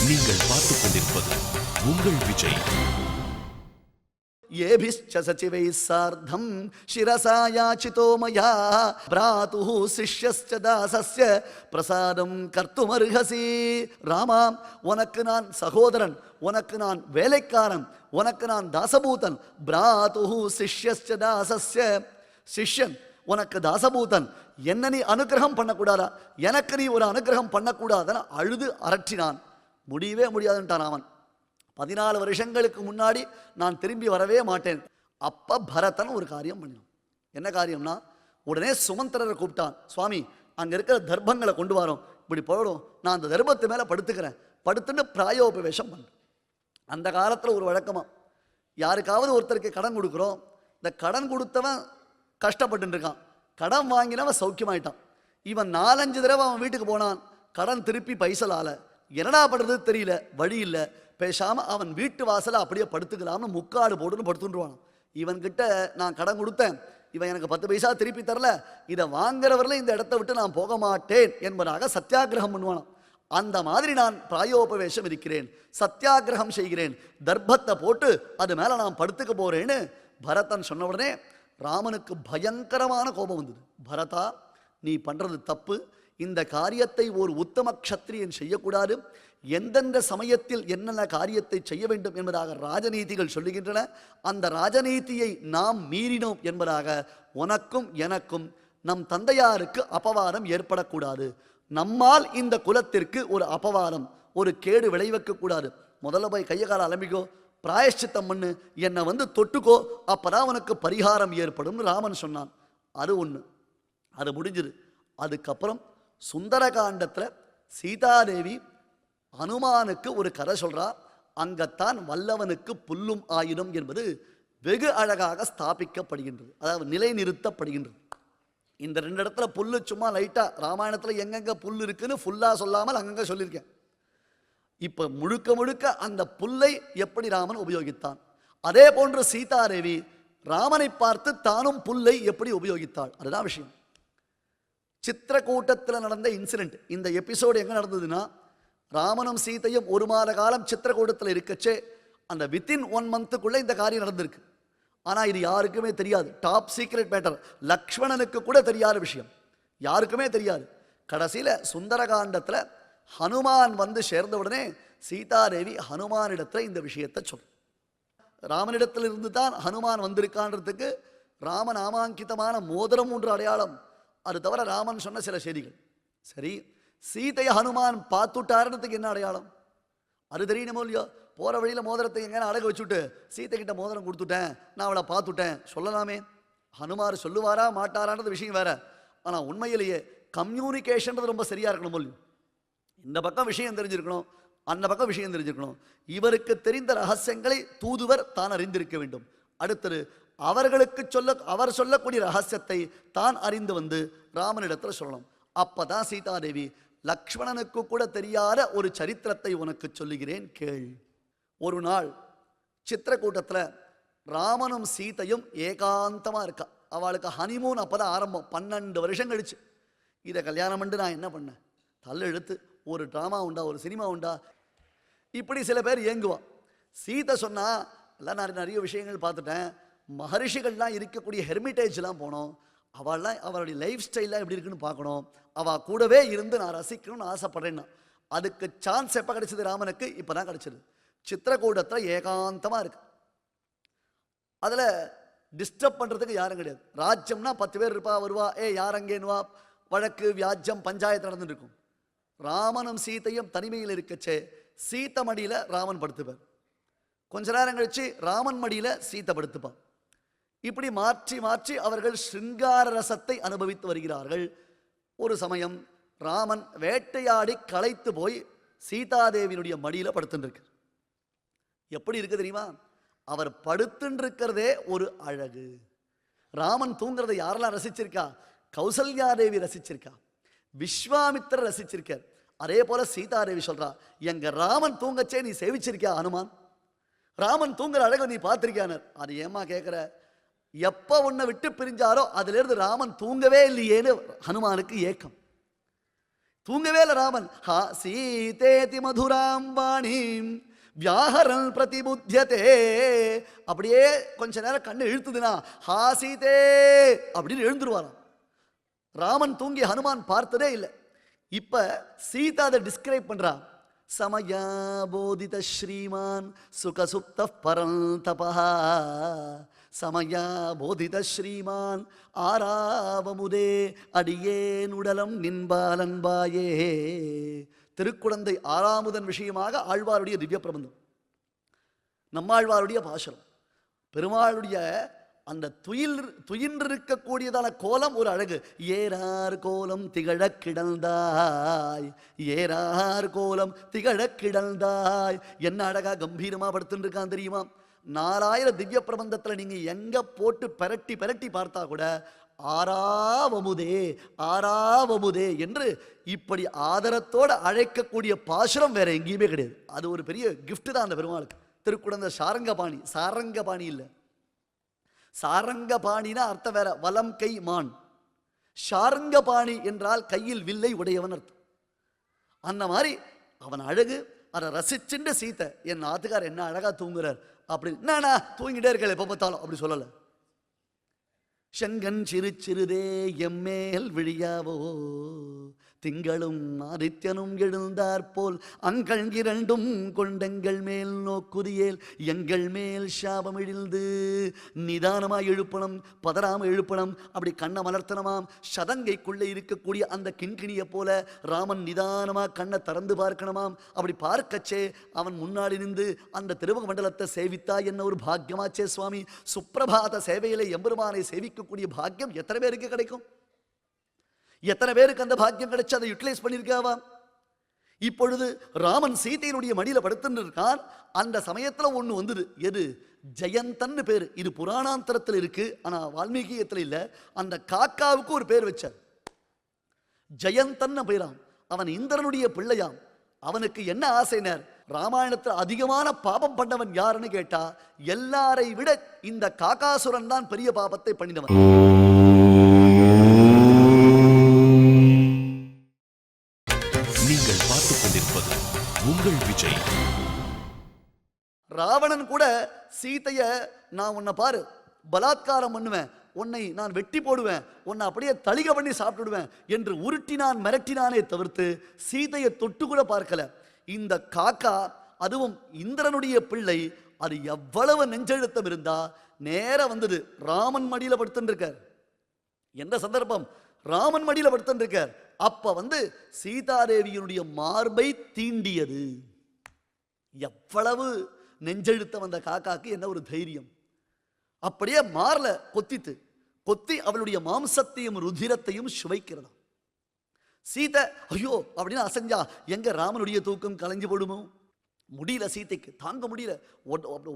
நீங்கள் பார்த்துக் கொண்டிருப்பது உங்கள் விஜய். येभिश्च सचिवैः सार्धं शिरसा याचितो मया भ्रातुः शिष्यश्च दासस्य பிரசாதம் கர்த்துமர்ஹசி. ராமா, உனக்கு நான் சகோதரன், உனக்கு நான் வேலைக்காரன், உனக்கு நான் தாசபூதன். பிராதுஹு சிஷ்யஸ்ச தாசஸ்ய, சிஷ்யன் உனக்கு தாசபூதன். என்ன நீ அனுகிரகம் பண்ணக்கூடாதா? எனக்கு நீ ஒரு அனுகிரகம் பண்ணக்கூடாதுன்னு அழுது அரற்றினான். முடியவே முடியாதுன்ட்டான் அவன். 14 வருஷங்களுக்கு முன்னாடி நான் திரும்பி வரவே மாட்டேன். அப்ப பரதன் ஒரு காரியம் பண்ணினான். என்ன காரியம்னா, உடனே சுமந்திரரை கூப்பிட்டான். சுவாமி, அங்க இருக்கிற தர்ப்பங்களை கொண்டு வரோம், இப்படி போயிடும், நான் அந்த தர்ப்பத்து மேல படுத்துக்கிறேன், படுத்துன்னு பிராயோபவேஷம் பண்ண. அந்த காலத்துல ஒரு வழக்கமா, யாருக்காவது ஒருத்தருக்கு கடன் கொடுக்குறோம், இந்த கடன் கொடுத்தவன் கஷ்டப்பட்டு இருக்கான், கடன் வாங்கினவன் சௌக்கியமாயிட்டான். இவன் 4-5 தடவை அவன் வீட்டுக்கு போனான், கடன் திருப்பி பைசலால. என்னடா பண்றது தெரியல, வழி இல்லை, பேசாம அவன் வீட்டு வாசல அப்படியே படுத்துக்கலாம்னு முக்காடு போட்டுன்னு படுத்துருவான். இவன்கிட்ட நான் கடன் கொடுத்தேன், இவன் எனக்கு 10 பைசா திருப்பி தரல, இதை வாங்குறவரில் இந்த இடத்த விட்டு நான் போக மாட்டேன் என்பதாக சத்தியாகிரகம் பண்ணுவானாம். அந்த மாதிரி நான் பிராயோபவேஷம் இருக்கிறேன், சத்தியாகிரகம் செய்கிறேன், தர்ப்பத்தை போட்டு அது மேல நான் படுத்துக்க போறேன்னு பரதன் சொன்ன உடனே ராமனுக்கு பயங்கரமான கோபம் வந்தது. பரதா, நீ பண்றது தப்பு, இந்த காரியத்தை ஒரு உத்தம க்ஷத்ரியன் செய்யக்கூடாது, எந்தெந்த சமயத்தில் என்னென்ன காரியத்தை செய்ய வேண்டும் என்பதாக ராஜநீதிகள் சொல்லுகின்றன. அந்த ராஜநீதியை நாம் மீறினோம் என்பதாக உனக்கும் எனக்கும் நம் தந்தையாருக்கு அபவாதம் ஏற்படக்கூடாது. நம்மால் இந்த குலத்திற்கு ஒரு அபவாதம், ஒரு கேடு விளைவிக்க கூடாது. முதல்ல போய் கையை கால அலம்பிக்கோ, பிராயஷ்சித்தம் பண்ணு, என்னை தொட்டுக்கோ, அப்பதான் உனக்கு பரிகாரம் ஏற்படும் ராமன் சொன்னான். அது ஒன்று, அது முடிஞ்சுது. அதுக்கப்புறம் சுந்தரகாண்டத்தில் சீதாதேவி ஹனுமானுக்கு ஒரு கதை சொல்றா. அங்கத்தான் வல்லவனுக்கு புல்லும் ஆயுதம் என்பது வெகு அழகாக ஸ்தாபிக்கப்படுகின்றது, அதாவது நிலைநிறுத்தப்படுகின்றது. இந்த 2 இடத்துல புல்லு சும்மா லைட்டா, ராமாயணத்தில் எங்கெங்க புல் இருக்குன்னு ஃபுல்லா சொல்லாமல் அங்கங்க சொல்லியிருக்கேன். இப்ப முழுக்க முழுக்க அந்த புல்லை எப்படி ராமன் உபயோகித்தான், அதே போன்று சீதாதேவி ராமனை பார்த்து தானும் புல்லை எப்படி உபயோகித்தாள், அதுதான் விஷயம். சித்திரக்கூட்டத்தில் நடந்த இன்சிடென்ட், இந்த எபிசோடு எங்க நடந்ததுன்னா, ராமனும் சீதையும் 1 மாத காலம் சித்திரக்கூட்டத்தில் இருக்கச்சே அந்த வித்தின் 1 மந்த்துக்குள்ள இந்த காரியம் நடந்திருக்கு. ஆனா இது யாருக்குமே தெரியாது, டாப் சீக்ரெட் மேட்டர், லக்ஷ்மணனுக்கு கூட தெரியாத விஷயம், யாருக்குமே தெரியாது. கடைசியில சுந்தரகாண்டத்துல ஹனுமான் வந்து சேர்ந்த உடனே சீதாதேவி ஹனுமானிடத்துல இந்த விஷயத்தை சொல். ராமனிடத்தில் இருந்து தான் ஹனுமான் வந்திருக்கான்றதுக்கு ராமநாமாங்கிதமான மோதிரம் 3 அடையாளம், அது தவிர ராமன் சொன்ன சில செய்திகள். சரி, சீதையை ஹனுமான் பார்த்துட்டாருன்றதுக்கு என்ன அடையாளம், அது தெரியணுமோ இல்லையோ? போற வழியில மோதிரத்தை எங்க அடகு வச்சுட்டு சீத்தை கிட்ட மோதிரம் கொடுத்துட்டேன், நான் அவளை பார்த்துட்டேன் சொல்லலாமே. ஹனுமார் சொல்லுவாரா மாட்டாரான்றது விஷயம் வேற. ஆனா உண்மையிலேயே கம்யூனிகேஷன்றது ரொம்ப சரியா இருக்கணும் இல்லையோ? இந்த பக்கம் விஷயம் தெரிஞ்சிருக்கணும், அந்த பக்கம் விஷயம் தெரிஞ்சிருக்கணும். இவருக்கு தெரிந்த ரகசியங்களை தூதுவர் தான் அறிந்திருக்க வேண்டும். அடுத்தது அவர்களுக்கு அவர் சொல்லக்கூடிய ரகசியத்தை தான் அறிந்து வந்து ராமனிடத்தில் சொல்லணும். அப்பதான் சீதாதேவி, லக்ஷ்மணனுக்கு கூட தெரியாத ஒரு சரித்திரத்தை உனக்கு சொல்லுகிறேன் கேள். ஒரு நாள் சித்திரக்கூட்டத்தில் ராமனும் சீதையும் ஏகாந்தமா இருக்கா. அவளுக்கு ஹனிமூன் அப்பதான் ஆரம்பம், 12 வருஷம் கழிச்சு. இதை கல்யாணம் பண்ணி நான் என்ன பண்ணேன், தள்ள எழுத்து, ஒரு டிராமா உண்டா, ஒரு சினிமா உண்டா, இப்படி சில பேர் ஏங்குவான். சீதை சொன்னா, எல்லாம் நான் நிறைய விஷயங்கள் பார்த்துட்டேன், மகரிஷிகள்லாம் இருக்கக்கூடிய ஹெர்மிட்டேஜ்லாம் போனோம், அவள்லாம் அவருடைய லைஃப் ஸ்டைல்லாம் எப்படி இருக்குன்னு பார்க்கணும், அவள் கூடவே இருந்து நான் ரசிக்கணும்னு ஆசைப்படுறேன்னா. அதுக்கு சான்ஸ் எப்போ கிடைச்சது ராமனுக்கு? இப்போ தான் கிடைச்சது. சித்திரக்கூடத்தில் ஏகாந்தமாக இருக்கு, அதில் டிஸ்டர்ப் பண்ணுறதுக்கு யாரும் கிடையாது. ராஜ்யம்னா 10 பேர் இருப்பா, வருவா, யார் அங்கேன்னுவா, வழக்கு வியாஜ்யம் பஞ்சாயத்து நடந்துட்டு இருக்கும். ராமனும் சீத்தையும் தனிமையில் இருக்கச்சே சீத்த மடியில் ராமன் படுத்துப்பார், கொஞ்ச நேரம் கழிச்சு ராமன் மடியில் சீத்தை படுத்துப்பான். இப்படி மாற்றி மாற்றி அவர்கள் சிருங்கார ரசத்தை அனுபவித்து வருகிறார்கள். ஒரு சமயம் ராமன் வேட்டையாடி களைத்து போய் சீதாதேவியினுடைய மடியில படுத்துட்டு இருக்கு. எப்படி இருக்கு தெரியுமா? அவர் படுத்துட்டு இருக்கிறதே ஒரு அழகு. ராமன் தூங்குறதை யாரெல்லாம் ரசிச்சிருக்கா? கௌசல்யாதேவி ரசிச்சிருக்கா, விஸ்வாமித்திரர் ரசிச்சிருக்கார். அதே போல சீதாதேவி சொல்றா, எங்க ராமன் தூங்கச்சே நீ சேவிச்சிருக்கியா ஹனுமான்? ராமன் தூங்குற அழகு நீ பார்த்திருக்கியானர். அது ஏமா கேட்கிற? எப்ப உன்னை விட்டு பிரிஞ்சாரோ அதுல இருந்து ராமன் தூங்கவே இல்லையேன்னு ஹனுமானுக்கு ஏக்கம். தூங்கவே இல்லை ராமன். ஹா சீதேதி மதுராம் வாணிம் வியாஹரன் பிரதிபுத்தியதே. அப்படியே கொஞ்ச நேரம் கண்ணு இழுத்துதுன்னா ஹா சீதே அப்படின்னு எழுந்துருவாராம். ராமன் தூங்கி ஹனுமான் பார்த்ததே இல்லை. இப்ப சீதா அதை டிஸ்கிரைப் பண்றா. சமயா போதித ஸ்ரீமான் சுகசுப்த பரந்தபஹ சமயா போதித ஸ்ரீமான் ஆராவமுதே அடியேனுடலம் நின்பாலன்பாயே. திருக்குடந்தை ஆறாமுதன் விஷயமாக ஆழ்வாருடைய திவ்ய பிரபந்தம், நம்மாழ்வாருடைய பாசுரம். பெருமாளுடைய அந்த துயின்றிருக்கக்கூடியதான கோலம் ஒரு அழகு. ஏறார் கோலம் திகழ கிடந்தாய், ஏறார் கோலம் திகழ கிடந்தாய். என்ன அழகா கம்பீரமா படுத்துட்டு இருக்கான் தெரியுமா? 4000 திவ்ய பிரபந்தத்தில் நீங்க எங்க போட்டு பெரட்டி பெரட்டி பார்த்தா கூட ஆறாவமுதே ஆறாவமுதே என்று இப்படி ஆதரத்தோடு அழைக்கக்கூடிய பாசுரம் வேற எங்கேயுமே கிடையாது. அது ஒரு பெரிய கிஃப்ட் தான் அந்த பெருமாளுக்கு. திருக்குடந்த சாரங்கபாணி, சாரங்கபாணி இல்லை, சாரங்கபாணினா அர்த்தம் வேற, வலம் கை மான். சாரங்கபாணி என்றால் கையில் வில்லை உடையவன் அர்த்தம். அந்த மாதிரி அவன் அழகு, அதை ரசிச்சுண்டு சீத்தை என் ஆத்துக்கார் என்ன அழகா தூங்குறார் அப்படி. நானா தூங்கிட்டே இருக்கல எப்ப பார்த்தாலும் அப்படி சொல்லல. செங்கன் சிறு சிறுதே எம்மேல் விழியாவோ திங்களும் ஆதித்யனும் எழுந்தார் போல் அங்கள் இரண்டும் கொண்டெங்கள் மேல் நோக்குதியேல் எங்கள் மேல் சாபம் இழிந்து. நிதானமாக எழுப்பணும், பதறாம எழுப்பணும். அப்படி கண்ணை மலர்த்தனமாம். சதங்கைக்குள்ளே இருக்கக்கூடிய அந்த கிண்கிணியை போல ராமன் நிதானமாக கண்ணை திறந்து பார்க்கணுமாம். அப்படி பார்க்கச்சே அவன் முன்னாடி நின்று அந்த திருமுக மண்டலத்தை சேவித்தா என்ன ஒரு பாக்கியமாச்சே சுவாமி. சுப்பிரபாத சேவையிலே எம்பெருமானை சேவிக்கக்கூடிய பாக்கியம் எத்தனை பேருக்கு கிடைக்கும்? எத்தனை பேருக்கு அந்த பாக்கியம் கிடைச்சு அதை யூட்டிலைஸ் பண்ணியிருக்காவா? இப்பொழுது ராமன் சீதையினுடைய மடியில படுத்துன்னு இருக்கான். அந்த சமயத்துல ஒண்ணு வந்தது. எது? ஜெயந்தன்னு பேரு. இது புராணாந்தரத்தில் இருக்கு, ஆனா வால்மீகியத்தில் இல்ல. அந்த காக்காவுக்கு ஒரு பேர் வச்சார், ஜெயந்தன் பேராம். அவன் இந்திரனுடைய பிள்ளையாம். அவனுக்கு என்ன ஆசைனர்? ராமாயணத்தில் அதிகமான பாபம் பண்ணவன் யாருன்னு கேட்டா எல்லாரை விட இந்த காக்காசுரன் தான் பெரிய பாபத்தை பண்ணினவன். நீங்கள் பார்த்துக் கொண்டிருப்பது உங்கள் விஜய். ராவணன் கூட சீதைய நான் உன்னை பாரு பலாத்காரம் பண்ணுவேன், உன்னை நான் வெட்டி போடுவேன், உன்னை அப்படியே தளிக பண்ணி சாப்பிட்டுடுவேன் என்று உருட்டினான், மிரட்டினானே தவிர்த்து சீதையை தொட்டு கூட பார்க்கல. இந்த காக்கா, அதுவும் இந்திரனுடைய பிள்ளை, அது எவ்வளவு நெஞ்செழுத்தம் இருந்தா நேர வந்தது ராமன் மடியில படுத்துட்டு இருக்கார். எந்த சந்தர்ப்பம்? ராமன் மடியில படுத்துட்டு இருக்கார். அப்ப வந்து சீதாதேவியினுடைய மார்பை தீண்டியது. எவ்வளவு நெஞ்செழுத்தம் அந்த காக்காக்கு, என்ன ஒரு தைரியம். அப்படியே மார்ல கொத்தி அவளுடைய மாம்சத்தையும் ருதிரத்தையும் சுவைக்கிறதா. சீதை ஐயோ அப்படின்னு அசைஞ்சா எங்க ராமனுடைய தூக்கம் கலைஞ்சு போடுமோ? முடியல, சீதைக்கு தாங்க முடியல.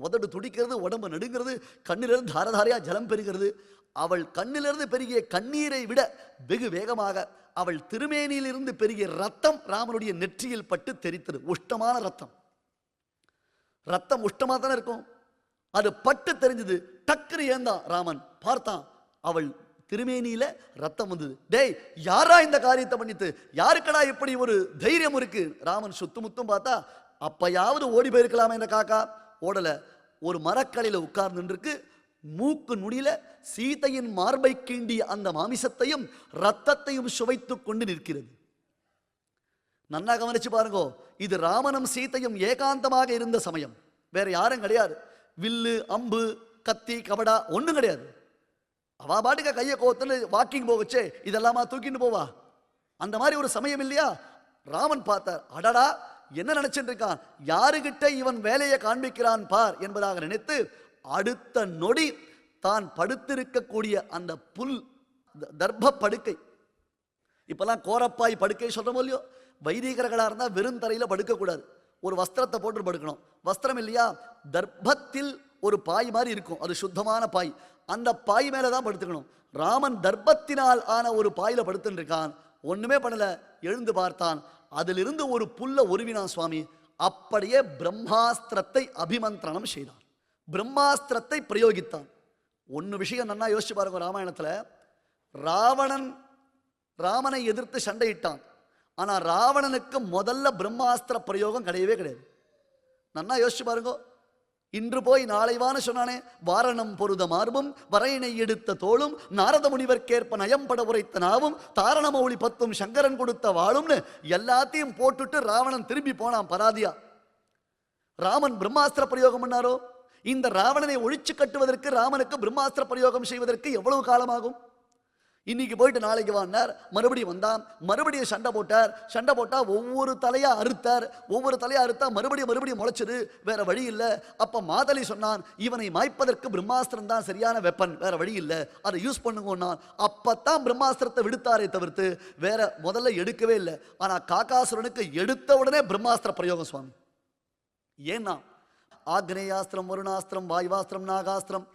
உதடு துடிக்கிறது, உடம்பு நடுங்கிறது, கண்ணிலிருந்து தாரதாரையா ஜலம் பெறுகிறது. அவள் கண்ணிலிருந்து பெருகிய கண்ணீரை விட வெகு வேகமாக அவள் திருமேனியிலிருந்து பெருகிய ரத்தம் ராமனுடைய நெற்றியில் பட்டு தெரித்தது. உஷ்டமான ரத்தம். ரத்தம் உஷ்டமா தானே இருக்கும். அது பட்டு தெரிஞ்சது. டக்குனு ஏந்தான் ராமன், பார்த்தான் அவள் திருமேனியில ரத்தம் வந்தது. டேய், யாரா இந்த காரியத்தை பண்ணித்து? யாருக்கடா இப்படி ஒரு தைரியம் இருக்கு? ராமன் சுத்துமுத்தும் பார்த்தா அப்பயாவது ஓடி போயிருக்கலாமே இந்த காக்கா. ஓடல. ஒரு மரக்கலையில உட்கார்ந்து இருக்கு. மூக்கு நுடியில சீதையின் மார்பை கீண்டிய அந்த மாமிசத்தையும் ரத்தத்தையும் சுவைத்துக் கொண்டு நிற்கிறது. நன்னா கவனிச்சு பாருங்க. இது ராமனும் சீதையும் ஏகாந்தமாக இருந்த சமயம். வேற யாரும் கிடையாது. வில்லு, அம்பு, கத்தி, கபடா ஒண்ணும் கிடையாது. அவா பாட்டுக்க கையை கோத்துன்னு வாக்கிங் போகச்சே இதெல்லாமா தூக்கிட்டு போவா? அந்த மாதிரி ஒரு சமயம் இல்லையா? ராமன் பார்த்தார். அடடா, என்ன நினைச்சிட்டு இருக்கான், யாருகிட்ட இவன் வேலையை காண்பிக்கிறான் பார் என்பதாக நினைத்து அடுத்த நொடி தான் படுத்திருக்கக்கூடிய அந்த புல் தர்ப்ப படுக்கை, இப்பெல்லாம் கோரப்பாய் படுக்கை சொல்றோமோ இல்லையோ, வைதிகர்களா இருந்தா வெறும் தரையில படுக்க கூடாது, ஒரு வஸ்திரத்தை போட்டு படுக்கணும். வஸ்திரம் இல்லையா, தர்ப்பத்தில் ஒரு பாய் மாதிரி இருக்கும், அது சுத்தமான பாய். அந்த பாய் மேலதான் படுத்துக்கணும். ராமன் தர்ப்பத்தினால் ஆன ஒரு பாயில படுத்துட்டு இருக்கான். ஒண்ணுமே பண்ணல. எழுந்து பார்த்தான். அதிலிருந்து ஒரு புல்ல உருவினான் சுவாமி. அப்படியே பிரம்மாஸ்திரத்தை அபிமந்திரணம் செய்தான். பிரம்மாஸ்திரத்தை பிரயோகித்தான். ஒன்னு விஷயம் நன்னா யோசிச்சு பாருங்க. ராமாயணத்துல ராவணன் ராமனை எதிர்த்து சண்டையிட்டான். ஆனா ராவணனுக்கு முதல்ல பிரம்மாஸ்திர பிரயோகம் கிடையவே கிடையாது. நன்னா யோசிச்சு பாருங்க. இன்று போய் நாளைவான்னு சொன்னானே, வாரணம் பொருத மார்பும் வரையினை எடுத்த தோளும் நாரத முனிவர்க்கேற்ப நயம்பட உரைத்த நாவும் தாரணமௌழி 10 சங்கரன் கொடுத்த வாளும்னு எல்லாத்தையும் போட்டுட்டு ராவணன் திரும்பி போனான் பராதியா. ராமன் பிரம்மாஸ்திர பிரயோகம் பண்ணாரோ? இந்த ராவணனை ஒழிச்சு கட்டுவதற்கு ராமனுக்கு பிரம்மாஸ்திர பிரயோகம் செய்வதற்கு எவ்வளவு காலமாகும்? இன்னைக்கு போயிட்டு நாளைக்கு வான்னார், மறுபடியும் வந்தான், மறுபடியும் சண்டை போட்டார். சண்டை போட்டா ஒவ்வொரு தலையா அறுத்தார். ஒவ்வொரு தலையா அறுத்தா மறுபடியும் முளைச்சது, வேற வழி இல்லை. அப்ப மாதலி சொன்னான், இவனை மாய்ப்பதற்கு பிரம்மாஸ்திரம் தான் சரியான வெப்பன், வேற வழி இல்லை, அதை யூஸ் பண்ணுங்கன்னா. அப்பத்தான் பிரம்மாஸ்திரத்தை விடுத்தாரே தவிர்த்து வேற முதல்ல எடுக்கவே இல்லை. ஆனா காகாசுரனுக்கு எடுத்த உடனே பிரம்மாஸ்திர பிரயோகம் சுவாமி. ஏன்னா ஆக்னேயாஸ்திரம், வருணாஸ்திரம், வாயுவாஸ்திரம், நாகாஸ்திரம்,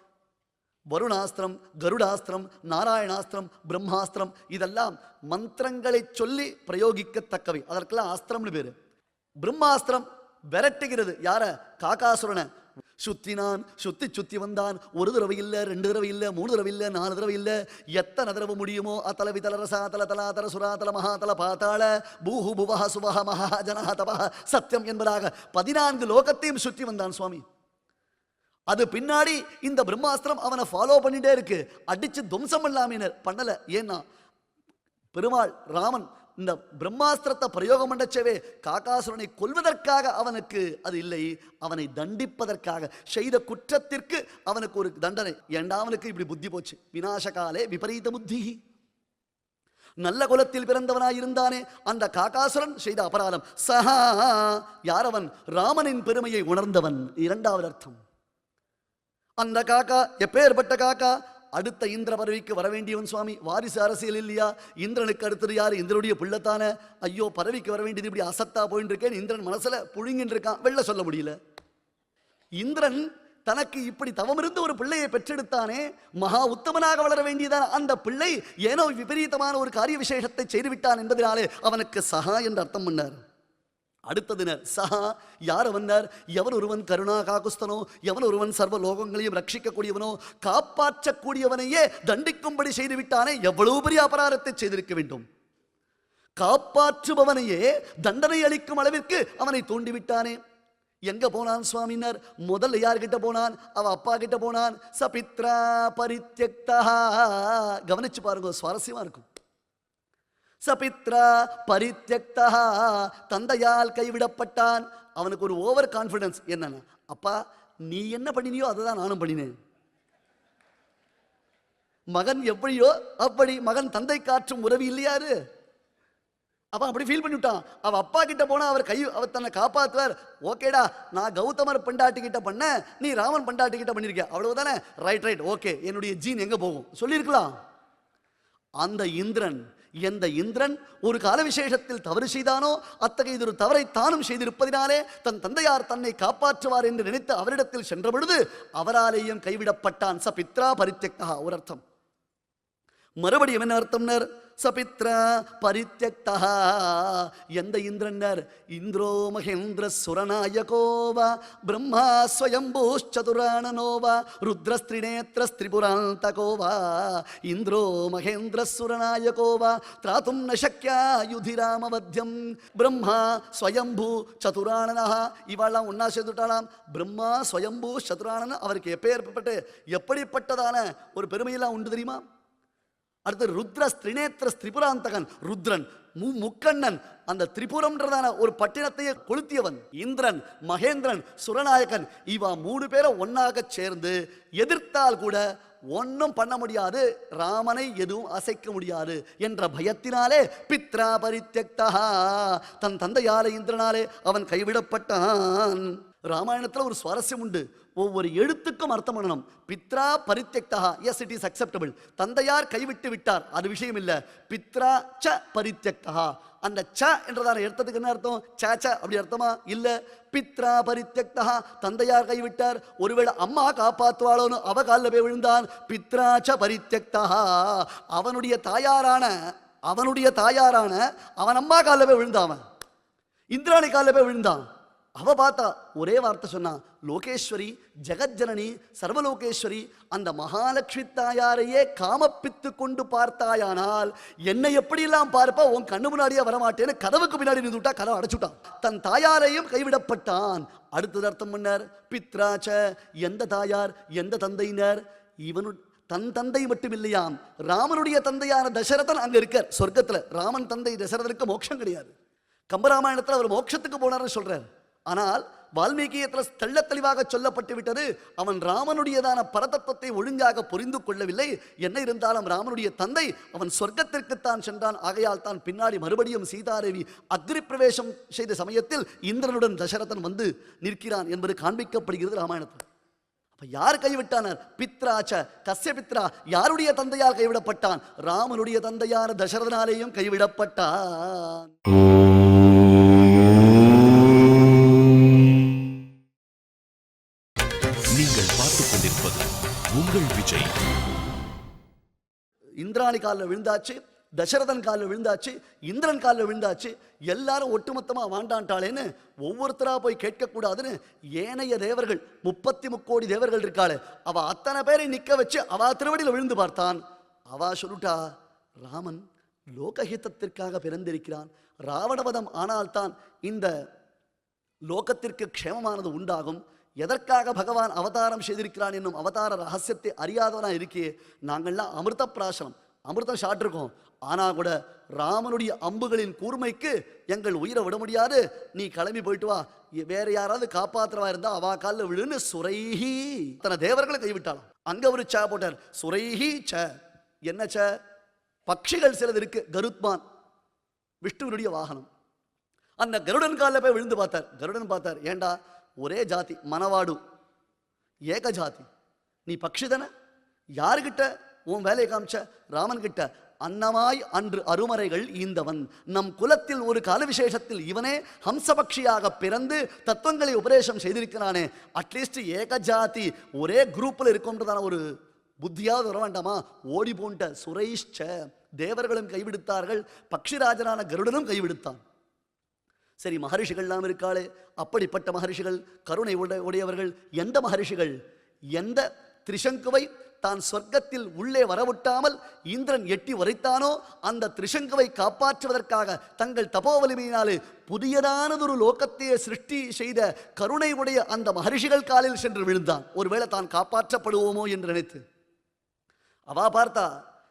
வருணாஸ்திரம், கருடாஸ்திரம், நாராயணாஸ்திரம், பிரம்மாஸ்திரம் இதெல்லாம் மந்திரங்களை சொல்லி பிரயோகிக்கத்தக்கவை. அதற்கெல்லாம் ஆஸ்திரம்னு பேரு. பிரம்மாஸ்திரம் விரட்டுகிறது யார? காகாசுரனை. சுத்தினான், சுத்தி வந்தான். ஒரு தடவை இல்லை, 2 தடவை இல்லை, 3 தடவை இல்லை, 4 தடவை இல்லை, எத்தனை தடவை முடியுமோ அத்தல விதல ரசாதல தலாதல சுராதல மகாதல பாத்தாள பூஹு புவஹ சுவஹ மகா ஜனஹதபஹ சத்தியம் என்பதாக 14 லோகத்தையும் சுற்றி வந்தான் சுவாமி. அது பின்னாடி இந்த பிரம்மாஸ்திரம் அவனை ஃபாலோ பண்ணிட்டே இருக்கு. அடிச்சு துவம்சம் பண்ணல. ஏன்னா பெருமாள் ராமன் இந்த பிரம்மாஸ்திரத்தை பிரயோகம் பண்ணச்சவே காகாசுரனை கொல்வதற்காக அவனுக்கு அது இல்லை, அவனை தண்டிப்பதற்காக செய்த குற்றத்திற்கு அவனுக்கு ஒரு தண்டனை. ஏண்டா அவனுக்கு இப்படி புத்தி போச்சு. விநாசகாலே விபரீத புத்தி. நல்ல குலத்தில் பிறந்தவனாயிருந்தானே அந்த காகாசுரன் செய்த அபராதம். சஹா யாரவன்? ராமனின் பெருமையை உணர்ந்தவன். இரண்டாவது அர்த்தம். அந்த காக்கா எப்பேற்பட்ட காக்கா? அடுத்த இந்திர பதவிக்கு வர வேண்டியவன் சுவாமி. வாரிசு அரசியல் இல்லையா? இந்திரனுக்கு அடுத்தது யார்? இந்திரனுடைய பிள்ளைத்தான. ஐயோ பதவிக்கு வர வேண்டியது இப்படி அசத்தா போயின்னு இருக்கேன். இந்திரன் மனசுல புழுங்கின்னு இருக்கான், வெளில சொல்ல முடியல. இந்திரன் தனக்கு இப்படி தவமிருந்து ஒரு பிள்ளையை பெற்றெடுத்தானே, மகா உத்தமனாக வளர வேண்டியதான அந்த பிள்ளை ஏனோ விபரீதமான ஒரு காரிய விசேஷத்தை செய்துவிட்டான் என்பதனாலே அவனுக்கு சஹா என்று அர்த்தம் பண்ணார். அடுத்ததினர் சஹா யார் அவனர்? எவன் ஒருவன் கருணா காகுஸ்தனோ, எவன் ஒருவன் சர்வ லோகங்களையும் ரட்சிக்கக்கூடியவனோ, காப்பாற்றக்கூடியவனையே தண்டிக்கும்படி செய்து விட்டானே, எவ்வளவு பெரிய அபராதத்தை செய்திருக்க வேண்டும். காப்பாற்றுபவனையே தண்டனை அளிக்கும் அளவிற்கு அவனை தூண்டிவிட்டானே. எங்க போனான் சுவாமினர்? முதல்ல யார்கிட்ட போனான்? அவ அப்பா கிட்ட போனான். சபித்ரா பரித்யக்தா. கவனிச்சு பாருங்க, சுவாரஸ்யமா இருக்கும். சபித்ரா பரித்யக்தா, தந்தையால் கைவிடப்பட்டான். அவனுக்கு ஒரு ஓவர் கான்ஃபிடன்ஸ். என்னன்னா, அப்பா நீ என்ன பண்ணினியோ அதுதான் நானும் பண்ணினேன். மகன் எப்படியோ அப்படி மகன் தந்தை காற்றும் உறவு இல்லையாரு. அவன் அப்படி ஃபீல் பண்ணிவிட்டான். அவன் அப்பா கிட்ட போனா அவர் தன்னை காப்பாற்றுவார். ஓகேடா, நான் கௌதமர் பண்டாட்டி கிட்ட பண்ண, நீ ராமன் பண்டாட்டி கிட்ட பண்ணிருக்க, அவ்வளவுதானே. ரைட் ஓகே, என்னுடைய ஜீன் எங்க போகும் சொல்லியிருக்கலாம். அந்த இந்திரன், எந்த இந்திரன் ஒரு கால விசேஷத்தில் தவறு செய்தானோ அத்தகைய ஒரு தவறை தானும் செய்திருப்பதினாலே தன் தந்தையார் தன்னை காப்பாற்றுவார் என்று நினைத்து அவரிடத்தில் சென்ற பொழுது அவராலேயும் கைவிடப்பட்டான். சபித்ரா பரித்யக்தா ஒரு அர்த்தம். மறுபடியும் என்ன அர்த்தம்னர்? சபித்ரா பரித்யக்தா. எந்த இந்திரன்னர்? இந்திரோ மகேந்திர சுரநாயகோவா பிரம்மா ஸ்வயம்பூச்சதுராணனோவா ருத்ரஸ்திரிநேத்ரஸ்திரிபுராந்தகோவா இந்திரோ மகேந்திர சுரநாயகோவா திராதும் ந சக்யா யுதிராமவத்யம் பிரம்மா ஸ்வயம்பூ சதுராணனா. இவாளாம் ஒன்னா சேர்ந்துட்டாளாம். பிரம்மா ஸ்வயம்பூ சதுராணன். அவருக்கு எப்படிப்பட்டதான ஒரு பெருமையெல்லாம் உண்டு தெரியுமா? அடுத்து ருத்ர ஸ்திரிநேத்திர திரிபுராந்தகன். ருத்ரன் முக்கண்ணன், அந்த திரிபுரம்ன்றதான ஒரு பட்டினத்தையே கொளுத்தியவன். இந்திரன், மகேந்திரன், சுரநாயகன். இவா 3 பேரை ஒன்னாக சேர்ந்து எதிர்த்தால் கூட ஒன்னும் பண்ண முடியாது, ராமனை எதுவும் அசைக்க முடியாது என்ற பயத்தினாலே பித்ரா பரித்யக்தா, தன் தந்தையாலே இந்திரனாலே அவன் கைவிடப்பட்டான். ராமாயணத்தில் ஒரு சுவாரஸ்யம் உண்டு. ஒவ்வொரு எழுத்துக்கும் அர்த்தம் பண்ணணும். பித்ரா பரித்யக்தா, எஸ் இட் இஸ் அக்செப்டபிள். தந்தையார் கைவிட்டு விட்டார், அது விஷயம் இல்லை. பித்ரா ச பரித்யக்தா, அந்த ச என்றதான அர்த்தத்துக்கு என்ன அர்த்தம்? ச அப்படி அர்த்தமா? இல்ல. பித்ரா பரித்யக்தா, தந்தையார் கைவிட்டார். ஒருவேளை அம்மா காப்பாற்றுவாளோன்னு அவ காலில் போய் விழுந்தான். பித்ரா ச பரித்யக்தா, அவனுடைய தாயாரான அவன் அம்மா காலில் போய் விழுந்தான். அவன் இந்திராணி காலில் போய் விழுந்தான். அவ பார்த்தா ஒரே வார்த்தை சொன்னா, லோகேஸ்வரி, ஜெகஜனனி, சர்வலோகேஸ்வரி, அந்த மகாலட்சுமி தாயாரையே காமப்பித்து கொண்டு பார்த்தாயானால் என்னை எப்படியெல்லாம் பார்ப்பா, உன் கண்ணு முன்னாடியே வரமாட்டேன்னு கதவுக்கு பின்னாடி நின்றுட்டா, கதவை அடைச்சுட்டான். தன் தாயாரையும் கைவிடப்பட்டான். அடுத்தது அர்த்தம் பண்ணார், பித்ராச்ச, எந்த தாயார் எந்த தந்தையினர், இவனு தன் தந்தை மட்டும் இல்லையாம், ராமனுடைய தந்தையான தசரதன் அங்க இருக்கார் சொர்க்கத்துல. ராமன் தந்தை தசரதனுக்கு மோட்சம் கிடையாது. கம்பராமாயணத்தில் அவர் மோட்சத்துக்கு போனார்னு சொல்றார். ஆனால் வால்மீகியத்தில் தெள்ள தெளிவாக சொல்லப்பட்டு விட்டது, அவன் ராமனுடையதான பரதத்துவத்தை ஒழுங்காக புரிந்து கொள்ளவில்லை. என்ன இருந்தாலும் ராமனுடைய தந்தை அவன் சொர்க்கத்திற்குத்தான் சென்றான். ஆகையால் தான் பின்னாடி மறுபடியும் சீதாதேவி அக்னி பிரவேசம் செய்த சமயத்தில் இந்திரனுடன் தசரதன் வந்து நிற்கிறான் என்பது காண்பிக்கப்படுகிறது ராமாயணத்தில். அப்ப யார் கைவிட்டானர்? பித்ராச்ச, கஸ்ய பித்ரா, யாருடைய தந்தையால் கைவிடப்பட்டான்? ராமனுடைய தந்தையான தசரதனாலேயும் கைவிடப்பட்டான். நீங்கள் பார்த்துக் கொண்டிருப்பது உங்கள் விஜய். இந்திராணி காலில் விழுந்தாச்சு, தசரதன் காலில் விழுந்தாச்சு, இந்திரன் காலில் விழுந்தாச்சு. எல்லாரும் ஒட்டுமொத்தமாக வாண்டான்ட்டாளேன்னு ஒவ்வொருத்தரா போய் கேட்கக்கூடாதுன்னு ஏனைய தேவர்கள் 33 தேவர்கள் இருக்காளே, அவ அத்தனை பேரை நிற்க வச்சு அவ திருவடியில் விழுந்து பார்த்தான். அவ சொல்லிட்டா, ராமன் லோகஹிதத்திற்காக பிறந்திருக்கிறான். ராவணவதம் ஆனால்தான் இந்த லோகத்திற்கு க்ஷேமமானது உண்டாகும். எதற்காக பகவான் அவதாரம் செய்திருக்கிறான் என்னும் அவதார ரகசியத்தை அறியாதவனா இருக்கே. நாங்கள்லாம் அமிர்த பிராசனம், அமிர்தம் சாப்பிட்ருக்கோம். ஆனால் கூட ராமனுடைய அம்புகளின் கூர்மைக்கு எங்கள் உயிரை விட முடியாது, நீ கிளம்பி போயிட்டு வா, வேற யாராவது காப்பாற்றுறவா இருந்தா அவா காலில் விழுன்னு சுரைஹி தன தேவர்களை கைவிட்டாலும். அங்க ஒரு ச போட்டார், சுரைஹி ச. என்ன ச? பட்சிகள் சிலது இருக்கு, கருத்மான் விஷ்ணுவனுடைய வாகனம். அந்த கருடன் காலில் போய் விழுந்து பார்த்தார். கருடன் பார்த்தார், ஏண்டா ஒரே ஜாதி, மனவாடு ஏக ஜாதி, நீ பக்ஷி தானே, யாருக்கிட்ட உன் வேலையை காமிச்ச? ராமன் கிட்ட. அன்னமாய் அன்று அருமறைகள் ஈந்தவன், நம் குலத்தில் ஒரு கால விசேஷத்தில் இவனே ஹம்சபக்ஷியாக பிறந்து தத்துவங்களை உபதேசம் செய்திருக்கிறானே, அட்லீஸ்ட் ஏக ஜாதி ஒரே குரூப்பில் இருக்கும்ன்றதான ஒரு புத்தியாவது வர வேண்டாமா? ஓடி போன்ட்ட சுரைஷ்ச. தேவர்களும் கைவிடுத்தார்கள், பக்ஷிராஜனான கருடனும் கைவிடுத்தான். சரி, மகரிஷிகள்லாம் இருக்காளே, அப்படிப்பட்ட மகரிஷிகள், கருணை உடையவர்கள். எந்த மகரிஷிகள்? எந்த திரிசங்குவை தான் சொர்க்கத்தில் உள்ளே வரவிட்டாமல் இந்திரன் எட்டி உரைத்தானோ அந்த திரிசங்குவை காப்பாற்றுவதற்காக தங்கள் தபோவலிமையினாலே புதியதானதொரு லோகத்தையே சிருஷ்டி செய்த கருணை உடைய அந்த மகரிஷிகள் காலில் சென்று விழுந்தான். ஒருவேளை தான் காப்பாற்றப்படுவோமோ என்று நினைத்து. அவா பார்த்தா,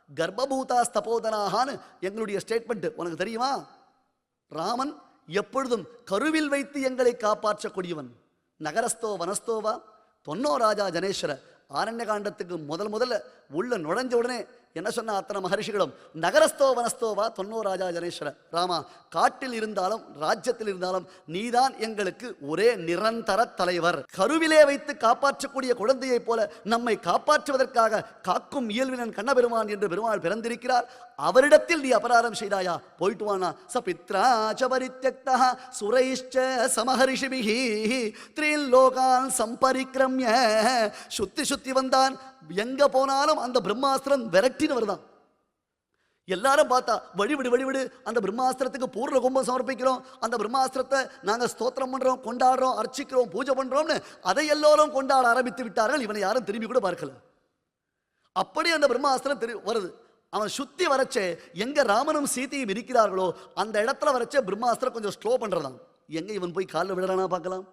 கர்ப்பபூதா ஸ்தபோதனாகான்னு எங்களுடைய ஸ்டேட்மெண்ட் உனக்கு தெரியுமா? ராமன் எப்பொழுதும் கருவில் வைத்து எங்களை காப்பாற்றக்கூடியவன். நகரஸ்தோ வனஸ்தோவா தொன்னோ ராஜா ஜனேஸ்வர. ஆரண்ய காண்டத்துக்கு முதல்ல உள்ள நுழைஞ்ச உடனே என்ன சொன்ன அத்தனை மகரிஷிகளும்? நகரஸ்தோ வனஸ்தோவா தொன்னோ ராஜா ஜனேஸ்வர. ராமா, காட்டில் இருந்தாலும் ராஜ்யத்தில் இருந்தாலும் நீதான் எங்களுக்கு ஒரே நிரந்தர தலைவர். கருவிலே வைத்து காப்பாற்றக்கூடிய குழந்தையை போல நம்மை காப்பாற்றுவதற்காக காக்கும் இயல்பினன் கண்ணபெருமான் என்று பெருமாள் பிறந்திருக்கிறார். அவரிடத்தில் நீ அபராதம் செய்தாயா? போயிட்டு வானா. சபித்ராச்ச பரித்யக்தா சுரைஷ்ச சமஹரிஷிபிஹி த்ரிலோகான் சம்பரிக்ரம்ய. சுத்தி வந்தான். எங்க போனாலும் அந்த பிரம்மாஸ்திரம் விரட்டின்னு வருதான். எல்லாரும் பார்த்தா, வழிவிடு, அந்த பிரம்மாஸ்திரத்துக்கு பூர்ண கும்பம் சமர்ப்பிக்கிறோம், அந்த பிரம்மாஸ்திரத்தை நாங்கள் ஸ்தோத்திரம் பண்றோம், கொண்டாடுறோம், அர்ச்சிக்கிறோம், பூஜை பண்றோம்னு அதை எல்லோரும் கொண்டாட ஆரம்பித்து விட்டார்கள். இவனை யாரும் திரும்பி கூட பார்க்கல. அப்படி அந்த பிரம்மாஸ்திரம் வருது. அவன் சுத்தி வரச்சே எங்க ராமனும் சீதையும் இருக்கிறார்களோ அந்த இடத்துல வரச்சே பிரம்மாஸ்திரம் கொஞ்சம் ஸ்லோ பண்றதான். எங்க இவன் போய் காலில் விடுறானா பார்க்கலாம்.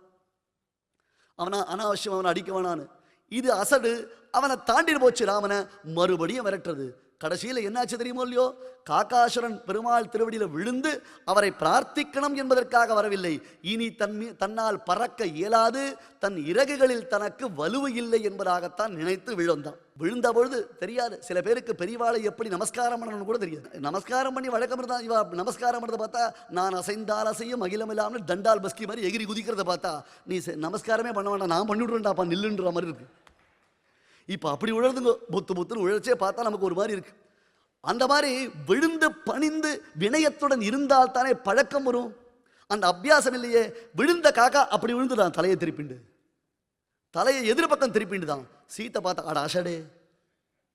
அவனா அனாவசியம் அவனை அடிக்க வேணான்னு. இது அசடு. அவனை தாண்டிட்டு போச்சு ராமனை. மறுபடியும் விரட்டுறது. கடைசியில் என்னாச்சு தெரியுமோ இல்லையோ? காகாசுரன் பெருமாள் திருவடியில் விழுந்து அவரை பிரார்த்திக்கணும் என்பதற்காக வரவில்லை. இனி தன்னால் பறக்க இயலாது, தன் இறகுகளில் தனக்கு வலுவு இல்லை என்பதாகத்தான் நினைத்து விழுந்தான். விழுந்த பொழுது தெரியாது, சில பேருக்கு பெரியவாளை எப்படி நமஸ்காரம் பண்ணணும்னு கூட தெரியாது. நமஸ்காரம் பண்ணி வழக்கம் இருந்தால் இவா நமஸ்காரம் பண்ணுறதை பார்த்தா, நான் அசைந்தால் அசையும் அகிலம் இல்லாமல் தண்டால் பஸ்கி மாதிரி எகிரி குதிக்கிறத பார்த்தா, நீ நமஸ்காரமே பண்ண வேண்டாம், நான் பண்ணி விடுறேன்டாப்பா நில்லுன்ற மாதிரி இருக்கு. இப்போ அப்படி உழறதுங்க, புத்துன்னு உழைச்சே பார்த்தா நமக்கு ஒரு மாதிரி இருக்கு. அந்த மாதிரி விழுந்து பணிந்து வினயத்துடன் இருந்தால் தானே பழக்கம் வரும். அந்த அபியாசம் இல்லையே. விழுந்த காக்கா அப்படி விழுந்துதான், தலையை திருப்பிண்டு, தலையை எதிர்பக்கம் திருப்பிண்டு தான். சீத்தை பார்த்தா, அட அசடே,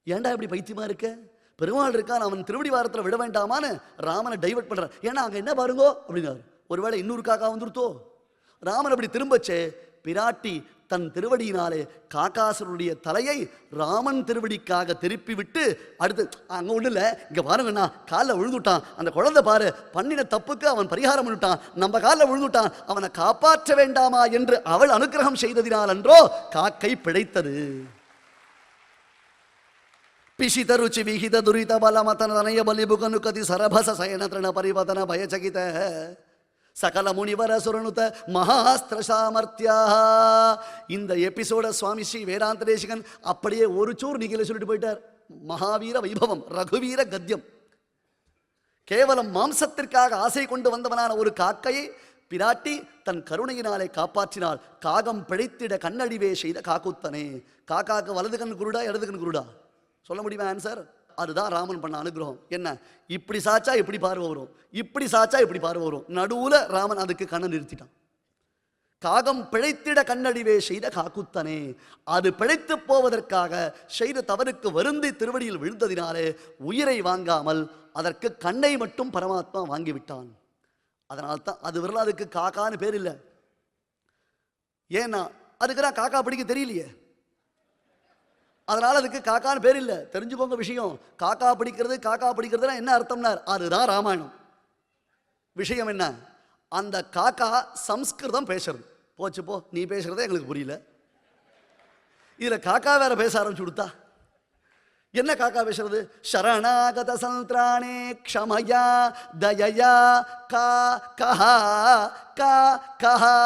ஏண்டா இப்படி பைத்தியமா இருக்க? பெருமாள் இருக்கான், அவன் திருவடி வாரத்தில் விட வேண்டாமான்னு ராமனை டைவர்ட் பண்றான். ஏன்னா அங்கே என்ன பாருங்கோ அப்படின்னாரு. ஒருவேளை இன்னொரு காக்கா வந்துருத்தோ. ராமன் அப்படி திரும்பச்சே பிராட்டி தன் திருவடியினாலே காகாசுரனுடைய தலையை ராமன் திருவடிக்காக திருப்பி விட்டு அடுத்து அங்கே ஒன்றும் இல்லை, இங்கே பாருங்கண்ணா காலில் விழுந்துட்டான், அந்த குழந்தை பாரு பண்ணின தப்புக்கு அவன் பரிகாரம் பண்ணிட்டான், நம்ம காலில் விழுந்துட்டான், அவனை காப்பாற்ற வேண்டாமா என்று அவள் அனுக்கிரகம் செய்ததினால் அன்றோ காக்கை பிழைத்தது. பிஷித ருச்சி விகித துரித பலமதன தனய பலிபுகனு கதி சரபச சயன திரண பரிவதன பயச்சகித சகல முனிவர சுரனுத மகாஸ்திர சாமர்த்தியா. இந்த எபிசோட சுவாமி ஸ்ரீ வேதாந்த தேசிகன் அப்படியே ஒரு சூர் நீங்களே சொல்லிட்டு போயிட்டார். மகாவீர வைபவம், ரகுவீர கத்தியம். கேவலம் மாம்சத்திற்காக ஆசை கொண்டு வந்தவனான ஒரு காக்கையை பிராட்டி தன் கருணையினாலே காப்பாற்றினாள். காகம் பிழைத்திட கண்ணடிவே செய்த காக்குத்தனே. காக்காக்கு வலது கண் குருடா இடது கண் குருடா சொல்ல முடியுமா ஆன்சர்? அதுதான் ராமன் பண்ண அனுகிரகம். என்ன, இப்படி சாச்சா இப்படி பார்வை வரும், இப்படி சாச்சா இப்படி பார்வை வரும், நடுவுல ராமன் அதுக்கு கண்ணை நிறுத்திட்டான். காகம் பிழைத்திட கண்ணடிவே செய்த காக்குத்தனே. அது பிழைத்து போவதற்காக செய்த தவறுக்கு வருந்தி திருவடியில் விழுந்ததினாலே உயிரை வாங்காமல் அதற்கு கண்ணை மட்டும் பரமாத்மா வாங்கிவிட்டான். அதனால்தான் அது வரல அதுக்கு காக்கான்னு பேர் இல்லை. ஏன்னா அதுக்குதான் காக்கா பிடிக்க தெரியலையே, அதனால அதுக்கு காக்கான்னு பேர் இல்லை. தெரிஞ்சுக்கோங்க விஷயம். காக்கா பிடிக்கிறதுனா என்ன அர்த்தம்னா அதுதான் ராமாயணம். விஷயம் என்ன, அந்த காக்கா சம்ஸ்கிருதம் பேசுறது. போச்சு போ, நீ பேசுறதே எங்களுக்கு புரியல, இதுல காக்கா வேற பேச ஆரம்பிச்சு கொடுத்தா என்ன காக்கா பேசுறது? சரணாகத சந்திராணே க்ஷமயா தயயா கா கஹா கா கஹா.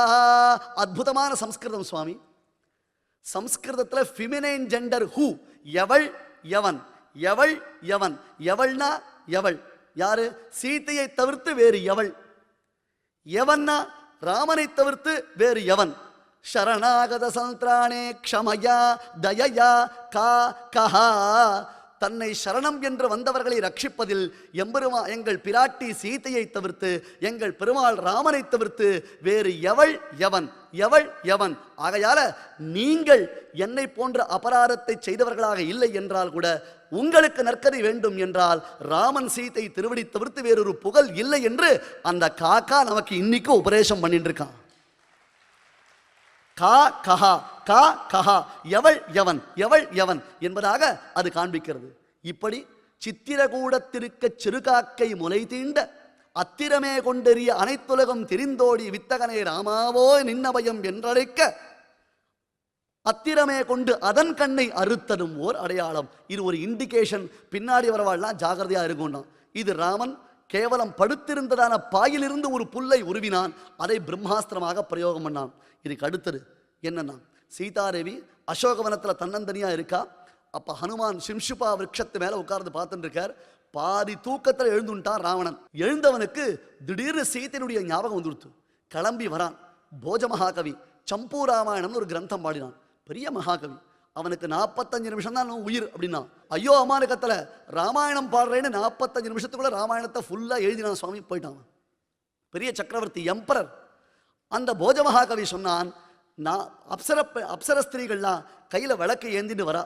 அற்புதமான சம்ஸ்கிருதம் சுவாமி. சம்ஸ்கிருதத்தில் ஃபிமினைன் ஜெண்டர் ஹூ, எவள் எவன், எவள் எவன். எவள்னா எவள் யாரு? சீதையை தவிர்த்து வேறு எவள். எவன்னா ராமனை தவிர்த்து வேறு எவன். சரணாகத சந்திராணே க்ஷமயா தயயா கா கஹா. தன்னை சரணம் என்று வந்தவர்களை ரட்சிப்பதில் எம்பெருமா எங்கள் பிராட்டி சீதையை தவிர்த்து எங்கள் பெருமாள் ராமனை தவிர்த்து வேறு எவள் எவன், எவள் எவன். ஆகையால நீங்கள் என்னை போன்ற அபராதத்தை செய்தவர்களாக இல்லை என்றால் கூட உங்களுக்கு நற்கதி வேண்டும் என்றால் ராமன் சீதை திருவடி தவிர்த்து வேறொரு புகழ் இல்லை என்று அந்த காக்கா நமக்கு இன்னைக்கு உபதேசம் பண்ணிட்டு இருக்கான். கா கஹா கா கஹா, எவள் எவன், எவள் எவன் என்பதாக அது காண்பிக்கிறது. இப்படி சித்திரகூடத்திருக்க சிறுகாக்கை முலை தீண்ட அத்திரமே கொண்டெறிய அனைத்துலகம் திரிந்தோடி வித்தகனே ராமாவோ நின்னபயம் என்றழைக்க அத்திரமே கொண்டு அதன் கண்ணை அறுத்தடும் ஓர் அடையாளம். இது ஒரு இண்டிகேஷன். பின்னாடி வரவாள்லாம் ஜாகிரதையா இருக்கும்னா இது ராமன் கேவலம் படுத்திருந்ததான பாயிலிருந்து ஒரு புல்லை உருவினான், அதை பிரம்மாஸ்திரமாக பிரயோகம் பண்ணான். இதுக்கு அடுத்தது என்னன்னா, சீதாதேவி அசோகவனத்தில் தன்னந்தனியா இருக்கா. அப்ப ஹனுமான் சிம்சுபா விருட்சத்து மேல உட்கார்ந்து பார்த்துட்டு இருக்கார். பாதி தூக்கத்தில் எழுந்துட்டான் ராவணன். எழுந்தவனுக்கு திடீர்னு சீதையினுடைய ஞாபகம் வந்துடுத்து. கிளம்பி வரான். போஜ மகாகவி சம்பூ ராமாயணம்னு ஒரு கிரந்தம் பாடினான். பெரிய மகாகவி. அவனுக்கு 45 நிமிஷம் தான் உயிர் அப்படின்னா, ஐயோ அம்மானு கத்தல ராமாயணம் பாடுறேன்னு 45 நிமிஷத்துக்குள்ள ராமாயணத்தை ஃபுல்லா எழுதினான் சுவாமி. போயிட்டான். பெரிய சக்கரவர்த்தி எம்பரர். அந்த போஜ மகாகவி சொன்னான், நான் அப்சர ஸ்திரீகள்லாம் கையில விளக்கு ஏந்திட்டு வரா,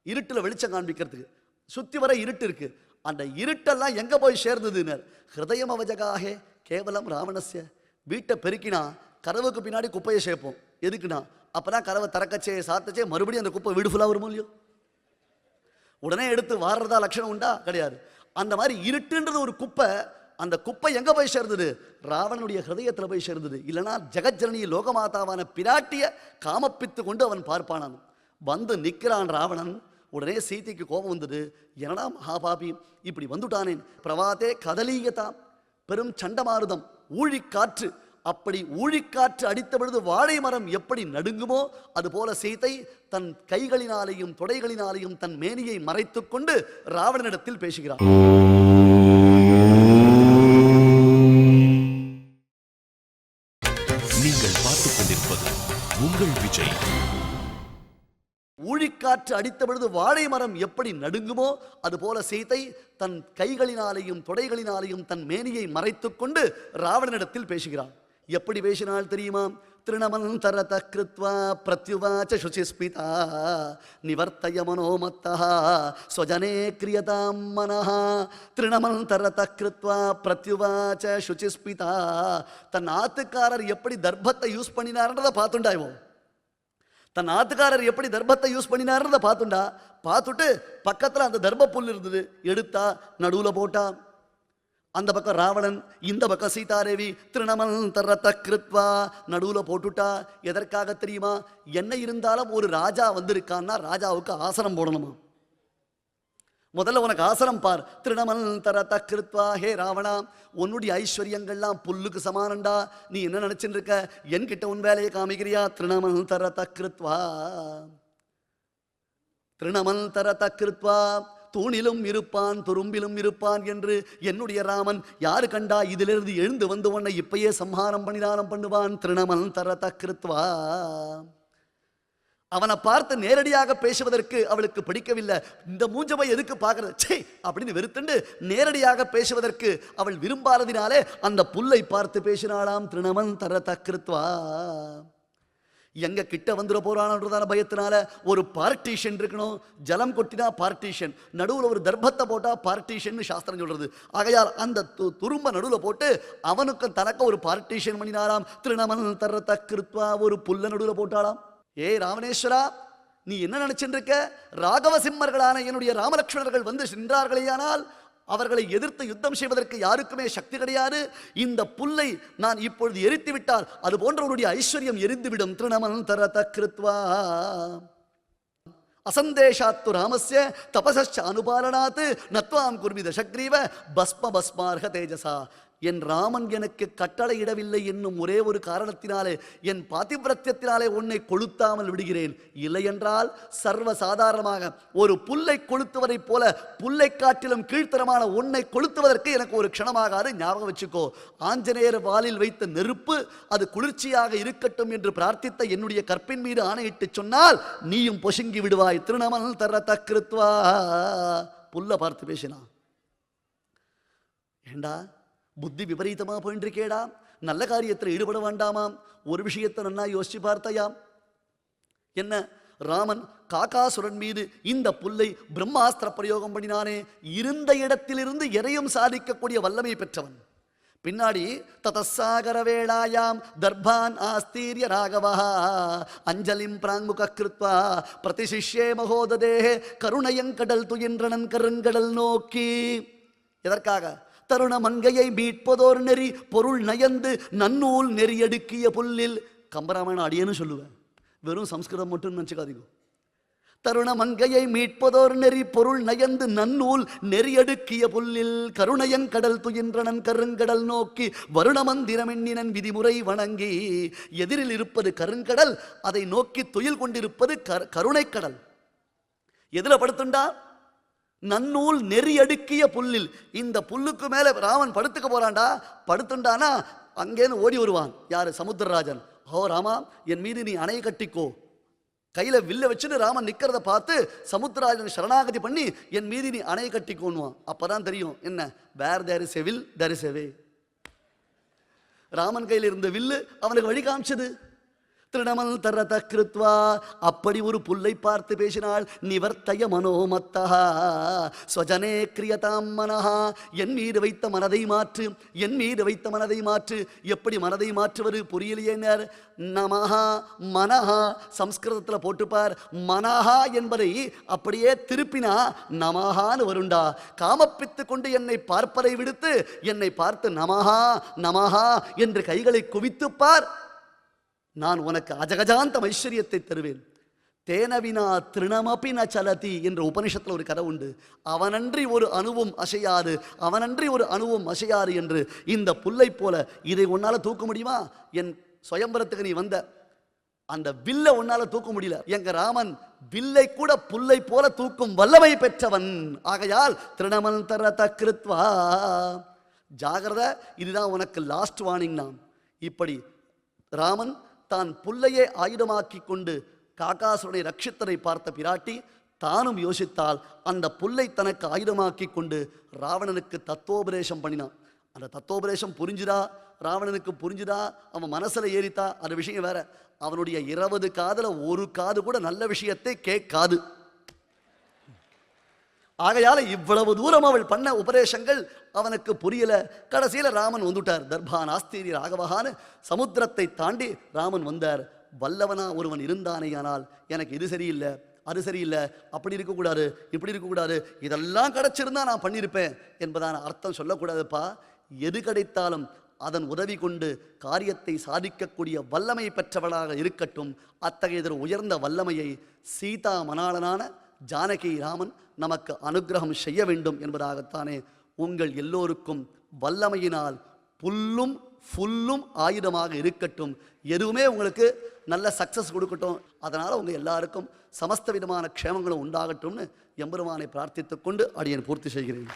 இருட்டுல வெளிச்சம் காண்பிக்கிறதுக்கு. சுத்தி வர இருட்டு இருக்கு. அந்த இருட்டெல்லாம் எங்க போய் சேர்ந்ததுன்னு, ஹிருதயம் அவஜகாகே கேவலம் ராவணஸ்ய. வீட்டை பெருக்கினா கதவுக்கு பின்னாடி குப்பையை சேர்ப்போம். எதுக்குன்னா அப்பதான் கதவை திறக்கச்சே சாத்தச்சே மறுபடியும் அந்த குப்பை வீடு ஃபுல்லாக வருமோ இல்லையோ. உடனே எடுத்து வாடுறதா லட்சணம் உண்டா? கிடையாது. அந்த மாதிரி இருட்டுன்றது ஒரு குப்பை. அந்த குப்பை எங்க போய் சேர்ந்தது? ராவணனுடைய ஹிருதயத்துல போய் சேர்ந்தது. இல்லைன்னா ஜெகஜனனி லோகமாதாவான பிராட்டிய காமப்பித்து கொண்டு அவன் பார்ப்பானான். வந்து நிற்கிறான் ராவணன். உடனே சீதைக்கு கோபம் வந்தது. என்னடா மகாபாபி இப்படி வந்துட்டானேன். பிரவாதே கதலீயதா, பெரும் சண்டமாருதம், ஊழிக்காற்று. அப்படி ஊழிக்காற்று அடித்த பொழுது வாழை மரம் எப்படி நடுங்குமோ அதுபோல சீதை தன் கைகளினாலேயும் தொடைகளினாலேயும் தன் மேனியை மறைத்துக் கொண்டு ராவணனிடத்தில் பேசுகிறார். நீங்கள் பார்த்துக் கொண்டிருப்பது உங்கள் விஜய். ஊழிக்காற்று அடித்த பொழுது வாழை மரம் எப்படி நடுங்குமோ அதுபோல சீதை தன் கைகளினாலேயும் தொடைகளினாலேயும் தன் மேனியை மறைத்துக் கொண்டு ராவணனிடத்தில் பேசுகிறான். எப்படி பேசினால் தெரியுமா? திருணமந்தரத கிருத்வா பிரத்யுவாச்ச சுச்சிஸ்மிதா நிவர்த்தய மனோமத்தः ஸ்வஜனே கிரியதாம் மனः. திருணமந்தரத கிருத்வா பிரத்யுவாச்ச சுச்சிஸ்மிதா. தன் ஆத்துக்காரர் எப்படி தர்பத்தை யூஸ் பண்ணினார்ன்றதை பார்த்துண்டாய்வோம். தன் ஆத்துக்காரர் எப்படி தர்பத்தை யூஸ் பண்ணினார்ன்றதை பார்த்துண்டா. பார்த்துட்டு பக்கத்தில் அந்த தர்ப புல் இருந்தது, எடுத்தா நடுவில் போட்டா. அந்த பக்கம் ராவணன், இந்த பக்கம் சீதாதேவி. திருணமந்தரத கிருத்வா நடுவில் போட்டுட்டா. எதற்காக தெரியுமா? என்ன இருந்தாலும் ஒரு ராஜா வந்திருக்கான்னா ராஜாவுக்கு ஆசனம் போடணுமா. முதல்ல உனக்கு ஆசனம் பார். திருணமந்தரத கிருத்வா. ஹே ராவணா, உன்னுடைய ஐஸ்வர்யங்கள்லாம் புல்லுக்கு சமானண்டா. நீ என்ன நினைச்சுட்டு இருக்க? என்கிட்ட உன் வேலையை காமிக்கிறியா? திருணமந்தரத கிருத்வா. திருணமந்தரத கிருத்வா. தூணிலும் இருப்பான் துரும்பிலும் இருப்பான் என்று என்னுடைய ராமன் யாரு கண்டா இதிலிருந்து எழுந்து வந்து உன்னை இப்பயே சம்ஹாரம் பண்ணிதானம் பண்ணுவான். திருணமந்தரத கிருத்வா. அவனை பார்த்து நேரடியாக பேசுவதற்கு அவளுக்கு பிடிக்கவில்லை. இந்த மூஞ்சவை எதுக்கு பார்க்கறது, சே அப்படின்னு வெறுத்துண்டு நேரடியாக பேசுவதற்கு அவள் விரும்பாததினாலே அந்த புல்லை பார்த்து பேசினாளாம். திருணமந்தரத கிருத்வா. எங்க கிட்ட வந்துட போறானன்றதான பயத்தினால ஒரு பார்ட்டிஷன் இருக்கணும். ஜலம் கொட்டினா பார்ட்டிஷன், நடுவில் ஒரு தர்பத்தை போட்டா பார்ட்டிஷன் சாஸ்திரம் சொல்றது. ஆகையால் அந்த துரும்ப நடுவில் போட்டு அவனுக்கு தனக்க ஒரு பார்ட்டிஷன் பண்ணினாராம். திருணமந்தரத கிருத்வா. ஒரு புல்ல நடுவில் போட்டாளாம். ஏ ராவணேஸ்வரா, நீ என்ன நினைச்சுட்டு இருக்க? ராகவ சிம்மர்களான என்னுடைய ராமலட்சுமணர்கள் வந்து சென்றார்களேயானால் அவர்களை எதிர்த்து யுத்தம் செய்வதற்கு யாருக்குமே சக்தி கிடையாது. இந்த புல்லை நான் இப்பொழுது எரித்து விட்டால் அது போன்றவருடைய ஐஸ்வர்யம் எரிந்துவிடும். திருணமந்தரத கிருத்வா. அசந்தேஷாத்து ராமஸ்ய தபசச்ச அனுபாலனாத் நத்வாம் குர்மி தசக்ரீவ பஸ்ம பஸ்மார்ஹ தேஜசா. என் ராமன் எனக்கு கட்டளையிடவில்லை என்னும் ஒரே ஒரு காரணத்தினாலே, என் பாதிவிரத்தியத்தினாலே உன்னை கொளுத்தாமல் விடுகிறேன். இல்லை என்றால் சர்வ சாதாரணமாக ஒரு புல்லை கொளுத்துவதைப் போல புல்லை காட்டிலும் கீழ்த்தரமான உன்னை கொளுத்துவதற்கு எனக்கு ஒரு க்ஷணமாகாது. ஞாபகம் வச்சுக்கோ. ஆஞ்சநேயர் வாலில் வைத்த நெருப்பு அது குளிர்ச்சியாக இருக்கட்டும் என்று பிரார்த்தித்த என்னுடைய கற்பின் மீது ஆணையிட்டு சொன்னால் நீயும் பொசுங்கி விடுவாய். திருணமந்தரத கிருத்வா. புல்ல பார்த்து பேசினா. ஏண்டா புத்தி விபரீதமா போயிட்டு இருக்கேடா, நல்ல காரியத்தில் ஈடுபட வேண்டாமாம்? ஒரு விஷயத்தை நன்னா யோசிச்சு பார்த்தையாம். என்ன? ராமன் காகாசுரன் மீது இந்த புல்லை பிரம்மாஸ்திர பிரயோகம் பண்ணினானே, இருந்த இடத்திலிருந்து எதையும் சாதிக்கக்கூடிய வல்லமை பெற்றவன். பின்னாடி ததசாகர வேளாயாம் தர்பான் ஆஸ்தீரிய ராகவா அஞ்சலிம் பிராங்முக கிருத்வா பிரதிசிஷ்யே மகோததே கருணையங்கடல் துயின்றனன் கருங்கடல் நோக்கி. எதற்காக? தருண மங்கையை மீட்பதோர் நெறி பொருள் நயந்து நன்னூல் நெறியடுக்கிய புல்லில். கம்பராமாயணம் அடியேன்னு சொல்லுவேன், வெறும் சம்ஸ்கிருதம் மட்டும் நினச்சிக்காதீங்க. தருண மங்கையை மீட்பதோர் நெறி பொருள் நயந்து நன்னூல் நெறியடுக்கிய புல்லில் கருணையங்கடல் துயின்றனன் கருங்கடல் நோக்கி வருணமந்திரமெண்ணினன் விதிமுறை வணங்கி. எதிரில் இருப்பது கருங்கடல், அதை நோக்கி துயில் கொண்டிருப்பது கருணைக்கடல். எதுல படுத்துண்டா? நன்னூல் நெறியடுக்கிய புல்லில். இந்த புல்லுக்கு மேல ராமன் படுத்துக்க போறான்டா. படுத்துண்டானா அங்கேன்னு ஓடி வருவான். யாரு? சமுத்திரராஜன். ஓ ராமா, என் மீது நீ அணை கட்டிக்கோ. கையில வில்ல வச்சுட்டு ராமன் நிக்கிறத பார்த்து சமுத்திரராஜன் சரணாகதி பண்ணி என் மீது நீ அணை கட்டிக்கோன்னுவான். அப்பதான் தெரியும் என்ன, where there is a will there is a way. Raman கையில் இருந்த வில்லு அவனுக்கு வழி காமிச்சது. திருணமந்தரத கிருத்வா. அப்படி ஒரு புல்லை பார்த்து பேசினாள். நிவர்த்தய மனோமத்தா ஸ்வஜனே கிரியதாம் மனஹா. என் மீது வைத்த மனதை மாற்று, என் மீது வைத்த மனதை மாற்று. எப்படி மனதை மாற்றுவது? புரியலையே. நமஹா மனஹா. சம்ஸ்கிருதத்தில் போட்டுப்பார். மனஹா என்பதை அப்படியே திருப்பினா நமஹான்னு வருண்டா. காமப்பித்து கொண்டு என்னை பார்ப்பதை விடுத்து என்னை பார்த்து நமஹா நமஹா என்று கைகளை குவித்துப்பார். நான் உனக்கு அஜகஜாந்த ஐஸ்வர்யத்தை தருவேன். தேனவினா திருணமபி ந சலதி என்ற உபனிஷத்தில் ஒரு கதை உண்டு. அவனன்றி ஒரு அணுவும் அசையாது, அவனன்றி ஒரு அணுவும் அசையாது என்று. இந்த புல்லை போல இதை உன்னால தூக்க முடியுமா? என் சுயம்பரத்துக்கு நீ வந்த அந்த வில்லை உன்னால தூக்க முடியல. எங்க ராமன் வில்லை கூட புல்லை போல தூக்கும் வல்லமை பெற்றவன். ஆகையால் திருணமந்தரத கிருத்வா. ஜாகிரத, இதுதான் உனக்கு லாஸ்ட் வார்னிங். நாம் இப்படி ராமன் தான் புல்லையே ஆயுதமாக்கி கொண்டு காகாசுரனை ரட்சித்ததை பார்த்த பிராட்டி தானும் யோசித்தால் அந்த புல்லை தனக்கு ஆயுதமாக்கி கொண்டு ராவணனுக்கு தத்துவோபதேசம் பண்ணினான். அந்த தத்துவோபதேசம் புரிஞ்சுதா, ராவணனுக்கு புரிஞ்சுதா, அவன் மனசுல ஏறித்தா, அந்த விஷயம் வேற. அவனுடைய 20 காதுல ஒரு காது கூட நல்ல விஷயத்தை கேட்காது. ஆகையால இவ்வளவு தூரம் அவள் பண்ண உபதேசங்கள் அவனுக்கு புரியல. கடைசியில ராமன் வந்துட்டார். தர்பா நாஸ்தீரி ராகவகான்னு சமுத்திரத்தை தாண்டி ராமன் வந்தார். வல்லவனா ஒருவன் இருந்தானேயானால் எனக்கு இது சரியில்லை, அது சரியில்லை, அப்படி இருக்கக்கூடாது, இப்படி இருக்கக்கூடாது, இதெல்லாம் கிடைச்சிருந்தா நான் பண்ணியிருப்பேன் என்பதான அர்த்தம் சொல்லக்கூடாதுப்பா. எது கிடைத்தாலும் அதன் உதவி கொண்டு காரியத்தை சாதிக்கக்கூடிய வல்லமை பெற்றவளாக இருக்கட்டும். அத்தகைய உயர்ந்த வல்லமையை சீதா மணாளனான ஜானகி ராமன் நமக்கு அனுக்கிரகம் செய்ய வேண்டும் என்பதாகத்தானே உங்கள் எல்லோருக்கும் வல்லமையினால் புல்லும் ஃபுல்லும் ஆயுதமாக இருக்கட்டும். எதுவுமே உங்களுக்கு நல்ல சக்சஸ் கொடுக்கட்டும். அதனால் உங்கள் எல்லாருக்கும் சமஸ்த விதமான க்ஷேமங்களும் உண்டாகட்டும்னு எம்பெருமானை பிரார்த்தித்துக் கொண்டு அடியேன் பூர்த்தி செய்கிறேன்.